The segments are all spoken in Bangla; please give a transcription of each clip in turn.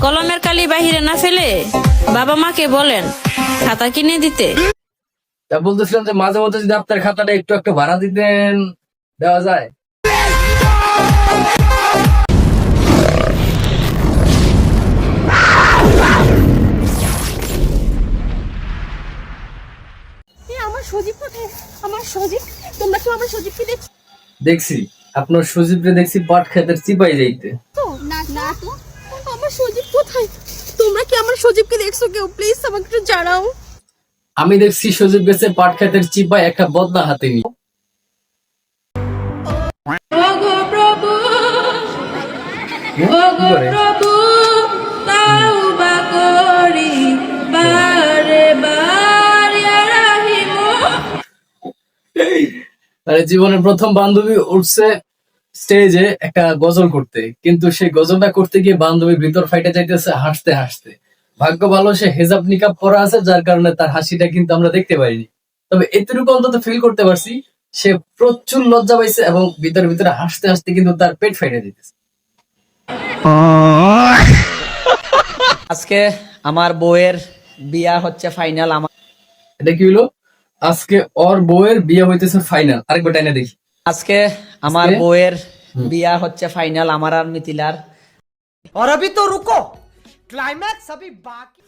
কলমের কালি বাহিরে না ফেলে বাবা মাকে বলেন খাতা কিনে দিতে। তা বলতেছিলাম যে মাঝে মধ্যে যদি আপনার খাতাটা একটু একটু ভাড়া দিতেন, দেওয়া যায়? আমার সজীব কোথায়? আমার সজীব, তোমরা কি আমার সজীবকে দেখছো? দেখছি আপনার সজীবরে দেখছি পাট খেতের চিপাই যাইতে। না না তো, আমার সজীব কোথায়? তোমরা কি আমার সজীবকে দেখছো কেউ? প্লিজ আমাকে একটু জানাও। আমি দেখছি সজীব গেছে পাট খেতের চিপায় একটা বদনা হাতে নিয়ে। কি করে? আরে জীবনের প্রথম বান্ধবী উঠছে স্টেজে একটা গজল করতে, কিন্তু সেই গজলটা করতে গিয়ে বান্ধবীর ভিতর ফাইটে যাইতেছে হাসতে হাসতে। ভাগ্য ভালো সে হেজাব নিকাব পরা আছে, যার কারণে তার হাসিটা কিন্তু আমরা দেখতে পাইনি। তবে এতটুকু অন্তত ফিল করতে পারছি সে প্রচুর লজ্জা পাইছে এবং ভিতরে ভিতরে হাসতে হাসতে কিন্তু তার পেট ফাইটে যেতেছে। আজকে আমার বউয়ের বিয়া হচ্ছে ফাইনাল। আমার এটা কি হলো? আজকে ওর বউয়ের বিয়ে হইতেছে ফাইনাল। আরেকবার টাইনা দেখি। আজকে আমার বউয়ের বিয়া হচ্ছে ফাইনাল, আমার আর মিথিলার। और अभी तो रुको, क्लाइमैक्स अभी बाकी।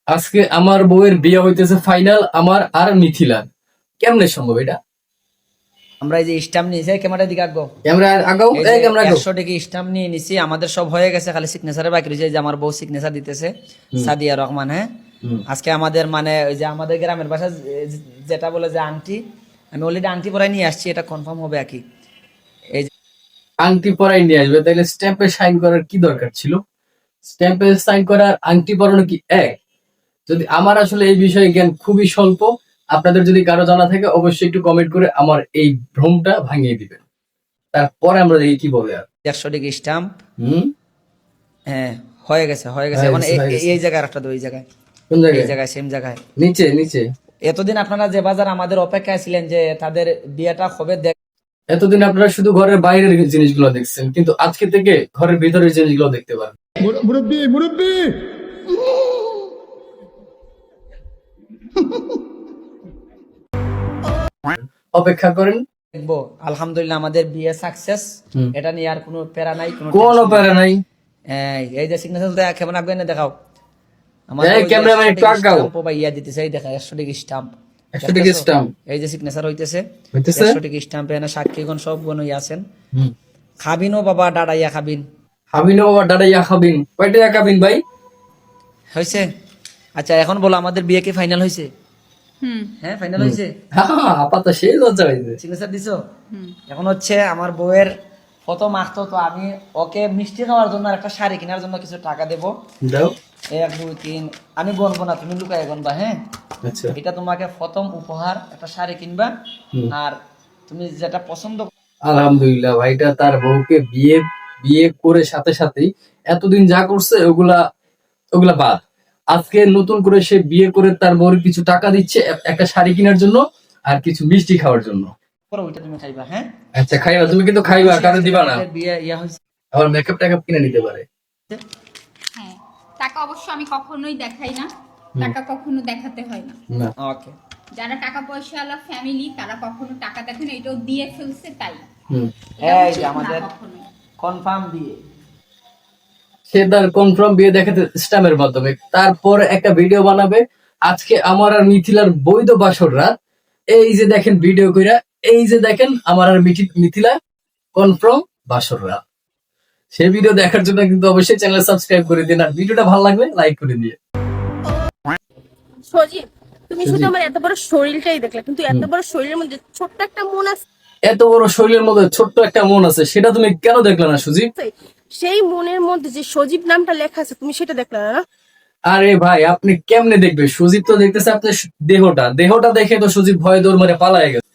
আজকে আমার বউয়ের বিয়ে হইতেছে ফাইনাল, আমার আর মিথিলার। কেমনে সম্ভব এটা? আমরা এই যে স্ট্যাম্প নিয়েছি, ক্যামেরার দিকে আগাও, ক্যামেরা আগাও, এই ক্যামেরা আগাও। 100 টাকা স্ট্যাম্প নিয়ে নিছি, আমাদের সব হয়ে গেছে, খালি সিগনেচারের বাকি রয়েছে। যে আমার বউ সিগনেচার দিতেছে, সাদিয়া রহমান। হ্যাঁ, আজকে আমাদের মানে ওই যে আমাদের গ্রামের ভাষা যেটা বলে যে আন্টি, আমি অলরেডি আন্টি পরাই নিয়ে আসছি, এটা কনফার্ম হবে আর কি। এই যে আংটি পরাই নিয়ে আসবে, তাইলে স্ট্যাম্পে সাইন করার কি দরকার ছিল? স্ট্যাম্পে সাইন করার আংটি পরানো কি এক? যদি আমার আসলে এই বিষয়ে জ্ঞান খুবই স্বল্প, আপনাদের যদি কারো জানা থাকে অবশ্যই একটু কমেন্ট করে আমার এই ভ্রমটা ভাঙিয়ে দিবেন। তারপরে আমরা দেখি কি বলে। আর 100 টাকা স্ট্যাম্প, হ্যাঁ হয়ে গেছে, হয়ে গেছে। এখন এই জায়গায় একটা দো, এই জায়গায়, কোন এই জায়গায়? জায়গায়, সেম জায়গায়, নিচে নিচে। এতদিন আপনারা যে বাজার আমাদের অপেক্ষায় ছিলেন যে তাদের বিয়েটা হবে এতদিন আপনারা শুধু ঘরের বাইরের জিনিসগুলো দেখছেন, কিন্তু আজকে থেকে ঘরের ভিতরের জিনিসগুলো দেখতে পারেন। মুরব্বি মুরব্বি অপেক্ষা করেন, দেখবো। আলহামদুলিল্লাহ আমাদের বিয়ে সাকসেস, এটা নিয়ে আর কোনো প্যারা নাই, কোনো কোন প্যারা নাই। এই যে সিগনেচার কেমন আগে না দেখাও, এই ক্যামেরাম্যান একটু আগাও। ইয়া দিতেছে, এই দেখা 100 টাকা স্ট্যাম্প, 100 টাকা স্ট্যাম্প, এই যে সিগনেচার হইতেছে হইতেছে 100 টাকা স্ট্যাম্প। এনে সাক্ষীগণ সব গণ আছেন। খাবিনও বাবা ডাডাইয়া খাবিন, খাবিন বাবা দাঁড়াইয়া খাবিন। কয়টা খাবিন ভাই? হয়েছে? আচ্ছা এখন বলো, আমাদের বিয়ে কি ফাইনাল হয়েছে? হ্যাঁ ফাইনাল হয়েছে। হ্যাঁ, আপাতত সেই লজ্জা হয়েছে। সিগনেচার দিছো? এখন হচ্ছে আমার বউয়ের প্রথম আখতো, তো আমি ওকে মিষ্টি খাওয়ার জন্য আর একটা শাড়ি কেনার জন্য কিছু টাকা দেবো। দাও। 1 2 3, আমি গণবো না, তুমি লুকায় গণবা। হ্যাঁ, আচ্ছা, এটা তোমাকে প্রথম উপহার, একটা শাড়ি কিনবা, আর তুমি যেটা পছন্দ। আলহামদুলিল্লাহ ভাইটা তার বউকে বিয়ে বিয়ে করে সাথে সাথেই এতদিন যা করছে ওগুলা ওগুলা বাদ। আজকে নতুন করে সে বিয়ে করে তার বউর কিছু টাকা দিচ্ছে একটা শাড়ি কেনার জন্য আর কিছু মিষ্টি খাওয়ার জন্য। পরে ওইটা তুমি খাইবা। হ্যাঁ আচ্ছা খাইবা, তুমি কিন্তু খাইবা, কারণ দিবা না। আমাদের বিয়ে ইয়া হয়েছে। আবার মেকআপ টেকআপ কিনে নিতে পারে। হ্যাঁ, টাকা অবশ্য আমি কখনোই দেখাই না, টাকা কখনো দেখাতে হয় না। না, ওকে, যারা টাকা পয়সাওয়ালা ফ্যামিলি তারা কখনো টাকা দেখে না, এটাও দিয়ে ফেলছে তাই। এই যে আমাদের কনফার্ম বিয়ে, সে তার কনফার্ম বিয়ে দেখাতে স্ট্যাম্পের মাধ্যমে তারপর একটা ভিডিও বানাবে। আজকে আমার আর মিথিলার বৈধ বাসর রাত, এই যে দেখেন ভিডিও কইরা, এই যে দেখেন আমার আর মিথিলা কনফার্ম বাসর রাত। সেই ভিডিও দেখার জন্য কিন্তু অবশ্যই চ্যানেল সাবস্ক্রাইব করে দিন, আর ভিডিওটা ভালো লাগলে লাইক করে দিয়ে। সজীব, তুমি শুধু আমার এত বড় শরীরটাই দেখলে, কিন্তু এত বড় শরীরের মধ্যে ছোট্ট একটা মন আছে। এত বড় শরীরের মধ্যে ছোট্ট একটা মন আছে, সেটা তুমি কেন দেখলে না সুজিব? সেই মনের মধ্যে যে সজীব নামটা লেখা আছে, তুমি সেটা দেখলে না? আরে ভাই আপনি কেমনে দেখবে? সুজিব তো দেখতেছে আপনার দেহটা দেখে তো সুজিব ভয়ে দৌড় মারে পালায় গেছে।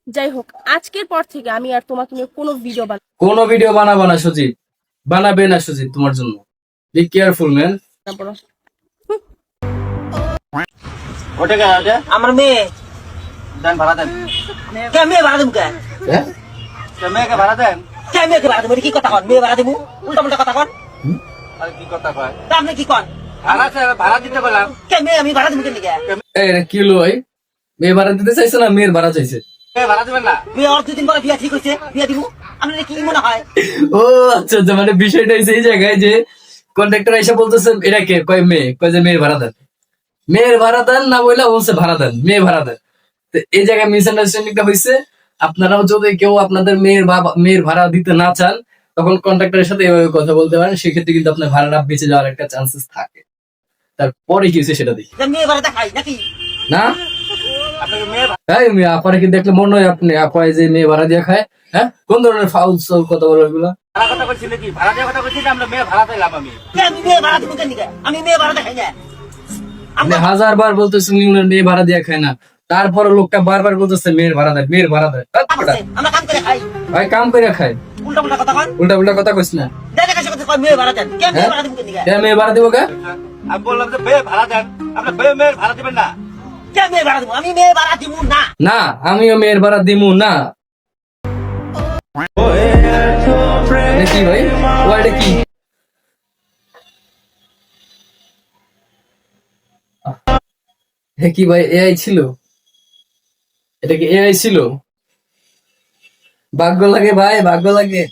যাই হোক, আজকের পর থেকে আমি আর তোমাকে নিয়ে কোনো ভিডিও বানাবো না সুজিব, বানাবে না সুজিব তোমার জন্য। Be careful man. আমার মেয়ে দেন ভাড়া দেন। কে মেয়ে ভাড়া দেবো? হ্যাঁ, কে মেয়েকে ভাড়া দেন? কে মেয়েকে ভাড়া দেবো? কি কথা কন? মেয়ে ভাড়া দেবো? উল্টা পাল্টা কথা কন। কি কথা কয় তা আপনি কি কন ভাড়া দিতে বললাম কেমনে আমি ভাড়া দিব কেন এই রে, কি হলো ভাই? মেয়ে ভাড়া দিতে চাইছে না মেয়ের ভাড়া চাইছে? ভাড়া দিবেন না বিয়ে আর 2 দিন পরে বিয়ে ঠিক হইছে বিয়ে দিব আপনাদের কি মনে হয় ও আচ্ছা আচ্ছা, মানে বিষয়টা হচ্ছে এই জায়গায় যে কন্ট্রাক্টর এসে বলতেছে এটা কে, কয় মেয়ে, কয় যে মেয়ের ভাড়া দেন। মেয়ের ভাড়া দেন না বলে বলছে ভাড়া দেন, মেয়ে ভাড়া দেন। তো এই জায়গায় মিসআন্ডারস্ট্যান্ডিংটা হয়েছে। আপনারাও যদি কেউ আপনাদের মেয়ের ভাড়া দিতে না চান, তখন কন্ট্রাক্টরের সাথে এভাবে কথা বলতে পারেন, সেক্ষেত্রে কিন্তু আপনার ভাড়াটা বেঁচে যাওয়ার একটা চান্সেস থাকে। তারপরে কি হয়েছে সেটা দেখি। যে মেয়ে ভাড়া দেখাই নাকি না আপনাকে মেয়ে এই মেয়ে আপারে কি দেখলে মনে হয় আপনি আপায় যে মেয়ে ভাড়া দিয়ে খায়? হ্যাঁ, কোন ধরনের ফাউল কথা বলো এগুলো? ভাড়া কথা বলছি নাকি ভাড়া দেওয়ার কথা বলছি না আমরা মেয়ে ভাড়া দিলাম আমি আমি মেয়ে ভাড়া দিব কেন আমি মেয়ে ভাড়া দেখাই না আপনি 1000 বার বলতেছেন উনার মেয়ে ভাড়া দিয়ে খায় না, তারপরে লোকটা বারবার বলতেছে মেয়ের ভাড়া দেয়, মেয়ের ভাড়া দেয়। আমরা কাম করে খাই ভাই কাম করে খায়, উল্টা উল্টা কথা কন উল্টা উল্টা কথা কইস না। দেখে কাছে কথা কয় মেয়ে ভাড়া দেন কেন মেয়ে ভাড়া দিব কেন কে মেয়ে ভাড়া দিব কে? আমি বললাম যে মেয়ে ভাড়া দেন আপনার মেয়ের ভাড়া দিবেন না কেন মেয়ে ভাড়া দিব আমি মেয়ে ভাড়া দিব না না আমিও মেয়ের ভাড়া দিমু না। এটা কি ভাই? ও এটা কি? এটা কি ভাই, এআই ছিল? এটা কি এআই ছিল? ভাগ্য লাগে ভাই, ভাগ্য লাগে।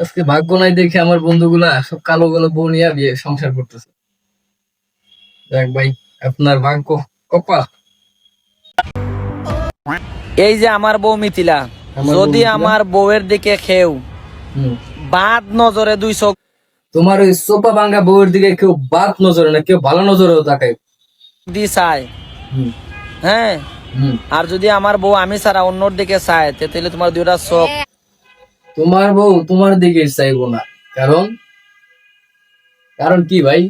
আজকে ভাগ্য নাই দেখে আমার বন্ধুগুলা সব কালো কালো বউ নিয়ে বিয়ে সংসার করতেছে। দেখ ভাই, আপনার ভাগ্য কপাল। এই যে আমার বউ মিথিলা আমার বউ যদি মিথিলা? আমার বউয়ের দিকে খেউ হুম। বাদ নজরে 200 তোমার ওই সোপা ভাঙ্গা বউয়ের দিকে কেউ বাদ নজরে না, কেউ ভালো নজরেও তাকায়। দি চায় হুম হ্যাঁ হুম। আর যদি আমার বউ আমি ছাড়া অন্যর দিকে চায় তাহলে তোমার দুইটা চোখ তোমার বউ তোমার দিকে চাইবো না, কারণ কারণ কি ভাই?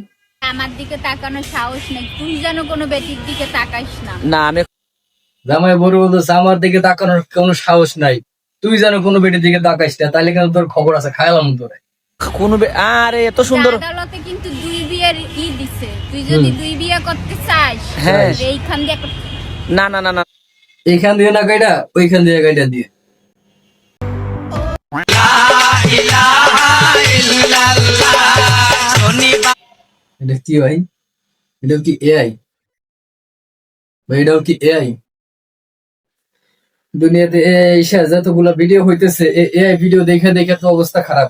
আমার দিকে তাকানোর সাহস নেই তুই যেন কোনো বেটির দিকে তাকাইস না না আমি জামাই বড় বলতেছে আমার দিকে তাকানোর কোনো সাহস নাই, তুই যেন কোনো বেটির দিকে তাকাইস না, তাইলে কিন্তু তোর খবর আছে, খাইলাম তোরে। কোন আরে এত সুন্দর আদালতে কিন্তু 2 বিয়ের দিছে তুই যদি 2 বিয়ে করতে চাস হ্যাঁ। এইখান দিয়ে একটা না না না না এইখান দিয়ে না কাইটা ওইখান দিয়ে কাইটা দিয়ে। এটা কি ভাই? এটাও কি এআই ভাই? এটাও কি এআই? দুনিয়াতে এআই যতগুলা ভিডিও হইতেছে, এআই ভিডিও দেখে দেখে তো অবস্থা খারাপ।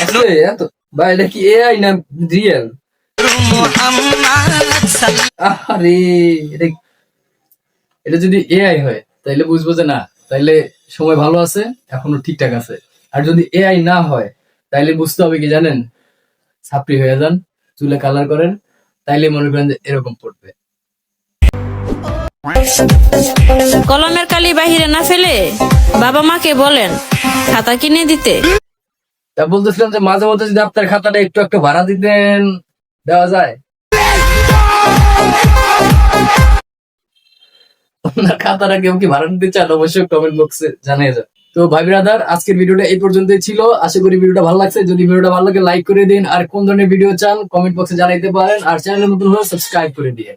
আসলে এত ভাই, এটা কি এআই না রিয়েল? আরে এটা এটা যদি এআই হয় তাইলে বুঝবো যে না, তাইলে সময় ভালো আছে, এখনো ঠিকঠাক আছে। আর যদি এআই না হয় তাইলে বুঝতে হবে কি জানেন, ছাপড়ি হয়ে যান, চুলে কালার করেন, তাইলে মনে করেন যে এরকম পড়বে। কলমের কালি বাহিরে না ফেলে বাবা মাকে বলেন খাতা কিনে দিতে। তা বলতেছিলাম যে মাঝে মধ্যে যদি আপনার খাতাটা একটু একটু ভাড়া দিতেন, দেওয়া যায়? আপনার খাতাটা কেউ কি ভাড়া দিতে চান অবশ্যই কমেন্ট বক্সে জানিয়ে যান। তো ভাই ব্রাদার, আজকের ভিডিওটা এই পর্যন্তই ছিল। আশা করি ভিডিওটা ভালো লাগছে। যদি ভিডিওটা ভালো লাগে লাইক করে দিন, আর কোন ধরনের ভিডিও চান কমেন্ট বক্সে জানাইতে পারেন, আর চ্যানেলে নতুন হলে সাবস্ক্রাইব করে দিয়ে।